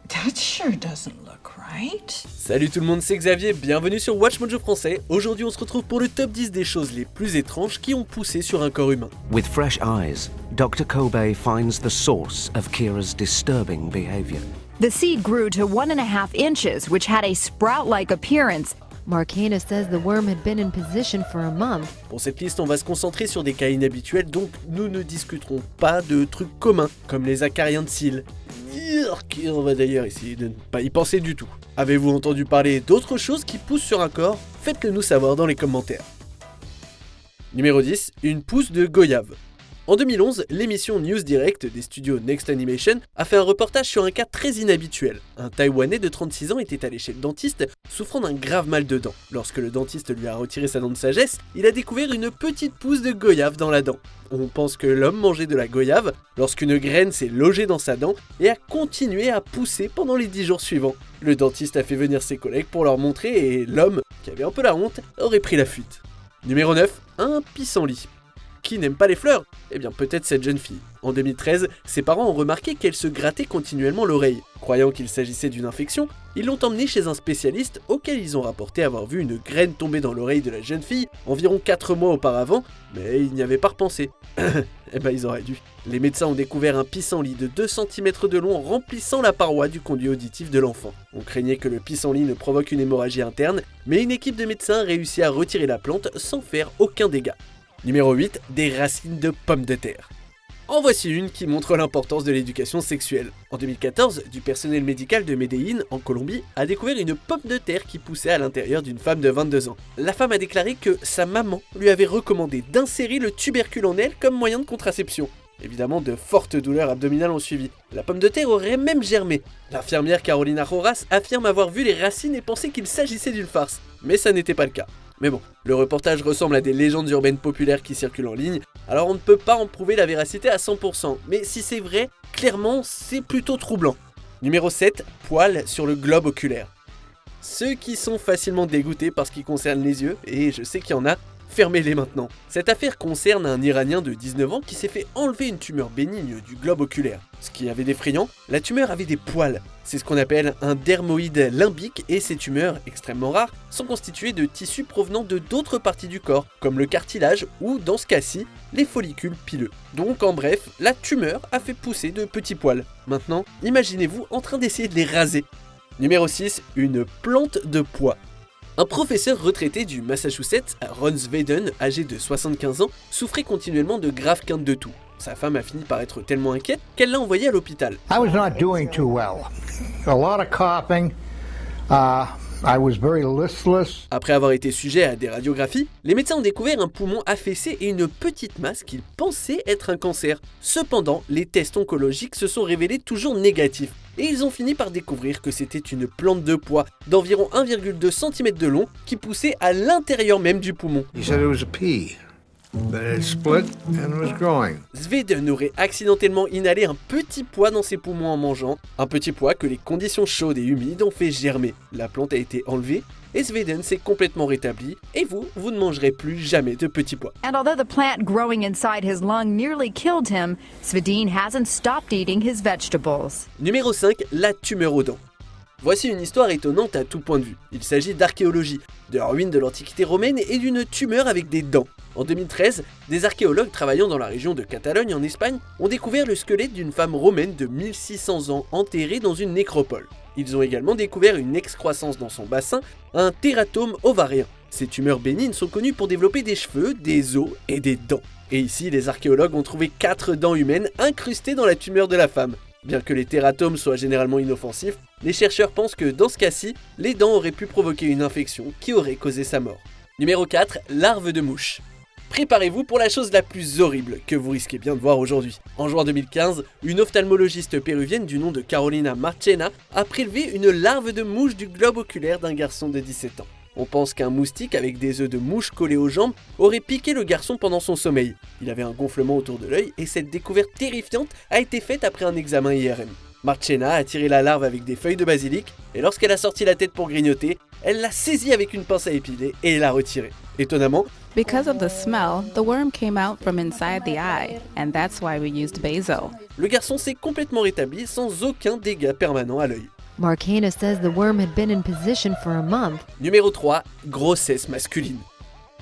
That sure doesn't look right. Salut tout le monde, c'est Xavier, bienvenue sur Watch Mojo français. Aujourd'hui on se retrouve pour le top 10 des choses les plus étranges qui ont poussé sur un corps humain. With fresh eyes, Dr. Kobe finds the source of Kira's disturbing behavior. The seed grew to 1.5 inches, which had a sprout-like appearance. Marcana says the worm had been in position for a month. Pour cette liste, on va se concentrer sur des cas inhabituels, donc nous ne discuterons pas de trucs communs, comme les acariens de cils. On va d'ailleurs essayer de ne pas y penser du tout. Avez-vous entendu parler d'autres choses qui poussent sur un corps? Faites-le nous savoir dans les commentaires. Numéro 10, une pousse de goyave. En 2011, l'émission News Direct des studios Next Animation a fait un reportage sur un cas très inhabituel. Un Taïwanais de 36 ans était allé chez le dentiste souffrant d'un grave mal de dents. Lorsque le dentiste lui a retiré sa dent de sagesse, il a découvert une petite pousse de goyave dans la dent. On pense que l'homme mangeait de la goyave lorsqu'une graine s'est logée dans sa dent et a continué à pousser pendant les 10 jours suivants. Le dentiste a fait venir ses collègues pour leur montrer et l'homme, qui avait un peu la honte, aurait pris la fuite. Numéro 9, un pissenlit. Qui n'aime pas les fleurs? Eh bien peut-être cette jeune fille. En 2013, ses parents ont remarqué qu'elle se grattait continuellement l'oreille. Croyant qu'il s'agissait d'une infection, ils l'ont emmenée chez un spécialiste auquel ils ont rapporté avoir vu une graine tomber dans l'oreille de la jeune fille environ 4 mois auparavant, mais ils n'y avaient pas repensé. Eh ben ils auraient dû. Les médecins ont découvert un pissenlit de 2 cm de long remplissant la paroi du conduit auditif de l'enfant. On craignait que le pissenlit ne provoque une hémorragie interne, mais une équipe de médecins a réussi à retirer la plante sans faire aucun dégât. Numéro 8, des racines de pommes de terre. En voici une qui montre l'importance de l'éducation sexuelle. En 2014, du personnel médical de Medellín, en Colombie, a découvert une pomme de terre qui poussait à l'intérieur d'une femme de 22 ans. La femme a déclaré que sa maman lui avait recommandé d'insérer le tubercule en elle comme moyen de contraception. Évidemment, de fortes douleurs abdominales ont suivi. La pomme de terre aurait même germé. L'infirmière Carolina Rojas affirme avoir vu les racines et pensé qu'il s'agissait d'une farce. Mais ça n'était pas le cas. Mais bon, le reportage ressemble à des légendes urbaines populaires qui circulent en ligne, alors on ne peut pas en prouver la véracité à 100%, mais si c'est vrai, clairement, c'est plutôt troublant. Numéro 7, poils sur le globe oculaire. Ceux qui sont facilement dégoûtés par ce qui concerne les yeux, et je sais qu'il y en a, fermez-les maintenant. Cette affaire concerne un Iranien de 19 ans qui s'est fait enlever une tumeur bénigne du globe oculaire. Ce qui avait d'effrayant, la tumeur avait des poils. C'est ce qu'on appelle un dermoïde limbique et ces tumeurs, extrêmement rares, sont constituées de tissus provenant de d'autres parties du corps, comme le cartilage ou, dans ce cas-ci, les follicules pileux. Donc en bref, la tumeur a fait pousser de petits poils. Maintenant, imaginez-vous en train d'essayer de les raser. Numéro 6, une plante de pois. Un professeur retraité du Massachusetts, Ron Sveden, âgé de 75 ans, souffrait continuellement de graves quintes de toux. Sa femme a fini par être tellement inquiète qu'elle l'a envoyé à l'hôpital. I was not doing too well. A lot of coughing. I was very listless. Après avoir été sujet à des radiographies, les médecins ont découvert un poumon affaissé et une petite masse qu'ils pensaient être un cancer. Cependant, les tests oncologiques se sont révélés toujours négatifs. Et ils ont fini par découvrir que c'était une plante de pois d'environ 1,2 cm de long qui poussait à l'intérieur même du poumon. He said it was a pea, but it split and was growing. Sveden aurait accidentellement inhalé un petit pois dans ses poumons en mangeant, un petit pois que les conditions chaudes et humides ont fait germer. La plante a été enlevée et Sveden s'est complètement rétabli et vous ne mangerez plus jamais de petits pois. And although the plant growing inside his lung nearly killed him, Svedin hasn't stopped eating his vegetables. Numéro 5, la tumeur aux dents. Voici une histoire étonnante à tout point de vue. Il s'agit d'archéologie, de ruines de l'Antiquité romaine et d'une tumeur avec des dents. En 2013, des archéologues travaillant dans la région de Catalogne en Espagne ont découvert le squelette d'une femme romaine de 1600 ans enterrée dans une nécropole. Ils ont également découvert une excroissance dans son bassin, un tératome ovarien. Ces tumeurs bénignes sont connues pour développer des cheveux, des os et des dents. Et ici, les archéologues ont trouvé 4 dents humaines incrustées dans la tumeur de la femme. Bien que les tératomes soient généralement inoffensifs, les chercheurs pensent que dans ce cas-ci, les dents auraient pu provoquer une infection qui aurait causé sa mort. Numéro 4, larves de mouche. Préparez-vous pour la chose la plus horrible que vous risquez bien de voir aujourd'hui. En juin 2015, une ophtalmologiste péruvienne du nom de Carolina Marcena a prélevé une larve de mouche du globe oculaire d'un garçon de 17 ans. On pense qu'un moustique avec des œufs de mouche collés aux jambes aurait piqué le garçon pendant son sommeil. Il avait un gonflement autour de l'œil et cette découverte terrifiante a été faite après un examen IRM. Marcena a tiré la larve avec des feuilles de basilic et lorsqu'elle a sorti la tête pour grignoter, elle l'a saisie avec une pince à épiler et l'a retirée. Étonnamment, Because of the smell, the worm came out from inside the eye, and that's why we used basil. le garçon s'est complètement rétabli sans aucun dégât permanent à l'œil. Marcana says the worm had been in position for a month. Numéro 3, grossesse masculine.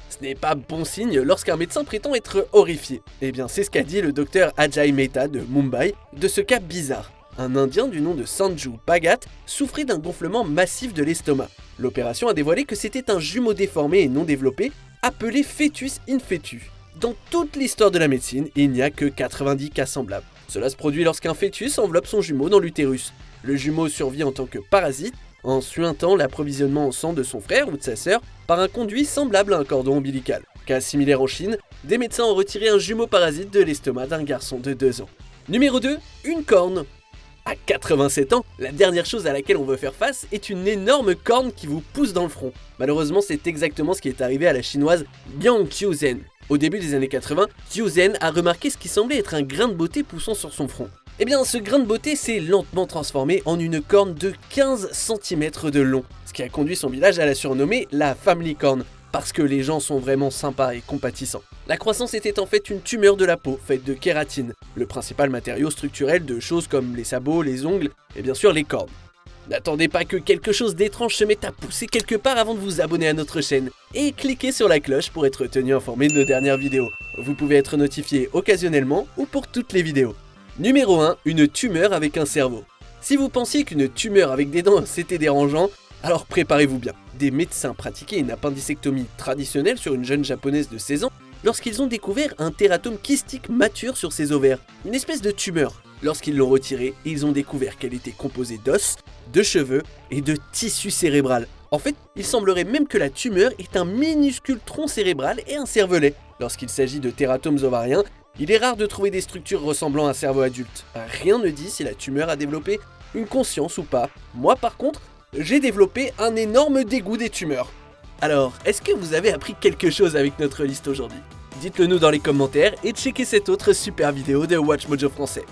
Ce n'est pas bon signe lorsqu'un médecin prétend être horrifié. Eh bien, c'est ce qu'a dit le docteur Ajay Mehta de Mumbai de ce cas bizarre. Un Indien du nom de Sanju Bhagat souffrait d'un gonflement massif de l'estomac. L'opération a dévoilé que c'était un jumeau déformé et non développé, appelé fœtus in fetu. Dans toute l'histoire de la médecine, il n'y a que 90 cas semblables. Cela se produit lorsqu'un fœtus enveloppe son jumeau dans l'utérus. Le jumeau survit en tant que parasite, en suintant l'approvisionnement en sang de son frère ou de sa sœur par un conduit semblable à un cordon ombilical. Cas similaire en Chine, des médecins ont retiré un jumeau parasite de l'estomac d'un garçon de 2 ans. Numéro 2, une corne. À 87 ans, la dernière chose à laquelle on veut faire face est une énorme corne qui vous pousse dans le front. Malheureusement, c'est exactement ce qui est arrivé à la chinoise Yang Qiuzhen. Au début des années 80, Qiuzhen a remarqué ce qui semblait être un grain de beauté poussant sur son front. Eh bien, ce grain de beauté s'est lentement transformé en une corne de 15 cm de long, ce qui a conduit son village à la surnommer la Family Corn, parce que les gens sont vraiment sympas et compatissants. La croissance était en fait une tumeur de la peau faite de kératine, le principal matériau structurel de choses comme les sabots, les ongles et bien sûr les cornes. N'attendez pas que quelque chose d'étrange se mette à pousser quelque part avant de vous abonner à notre chaîne et cliquez sur la cloche pour être tenu informé de nos dernières vidéos. Vous pouvez être notifié occasionnellement ou pour toutes les vidéos. Numéro 1, une tumeur avec un cerveau. Si vous pensiez qu'une tumeur avec des dents c'était dérangeant, alors préparez-vous bien. Des médecins pratiquaient une appendicectomie traditionnelle sur une jeune japonaise de 16 ans lorsqu'ils ont découvert un tératome kystique mature sur ses ovaires, une espèce de tumeur. Lorsqu'ils l'ont retirée, ils ont découvert qu'elle était composée d'os, de cheveux et de tissu cérébral. En fait, il semblerait même que la tumeur est un minuscule tronc cérébral et un cervelet. Lorsqu'il s'agit de tératomes ovariens, il est rare de trouver des structures ressemblant à un cerveau adulte. Rien ne dit si la tumeur a développé une conscience ou pas. Moi par contre, j'ai développé un énorme dégoût des tumeurs. Alors, est-ce que vous avez appris quelque chose avec notre liste aujourd'hui? Dites-le nous dans les commentaires et checkez cette autre super vidéo de WatchMojo français.